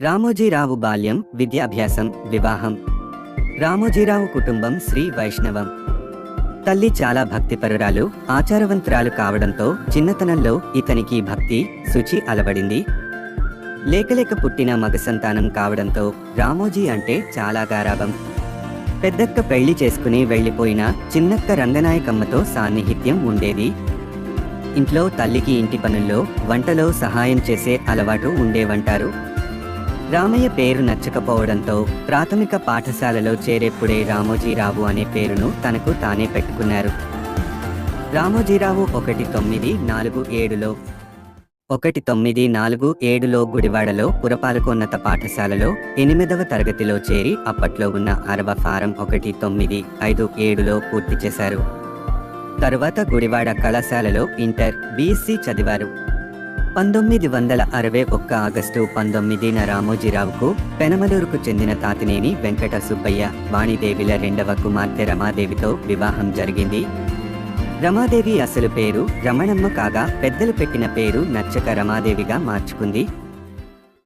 రామోజీరావు బాల్యం, విద్యాభ్యాసం, వివాహం. రామోజీరావు కుటుంబం శ్రీ వైష్ణవం. తల్లి చాలా భక్తిపరురాలు, ఆచారవంతురాలు కావడంతో చిన్నతనంలో ఇతనికి భక్తి, శుచి అలవడింది. లేకలేక పుట్టిన మగ సంతానం కావడంతో రామోజీ అంటే చాలా గారాబం. పెద్దక్క పెళ్లి చేసుకుని వెళ్లిపోయిన చిన్నక్క రంగనాయకమ్మతో సాన్నిహిత్యం ఉండేది. ఇంట్లో తల్లికి ఇంటి పనుల్లో, వంటలో సహాయం చేసే అలవాటు ఉండేవంటారు. రామయ్య పేరు నచ్చకపోవడంతో ప్రాథమిక పాఠశాలలో చేరేప్పుడే రామోజీరావు అనే పేరును తనకు తానే పెట్టుకున్నారు. రామోజీరావు 1947లో గుడివాడలో పురపాలకోన్నత పాఠశాలలో 8వ తరగతిలో చేరి అప్పట్లో ఉన్న 60 ఫారం 1957లో పూర్తి చేశారు. తరువాత గుడివాడ కళాశాలలో ఇంటర్, బీఎస్సీ చదివారు. 1961 ఆగస్టు 19న రామోజీరావుకు పెనమలూరుకు చెందిన తాతినేని వెంకట సుబ్బయ్య, వాణిదేవిల రెండవ కుమార్తె రమాదేవితో వివాహం జరిగింది. రమాదేవి అసలు పేరు రమణమ్మ కాగా పెద్దలు పెట్టిన పేరు నచ్చక రమాదేవిగా మార్చుకుంది.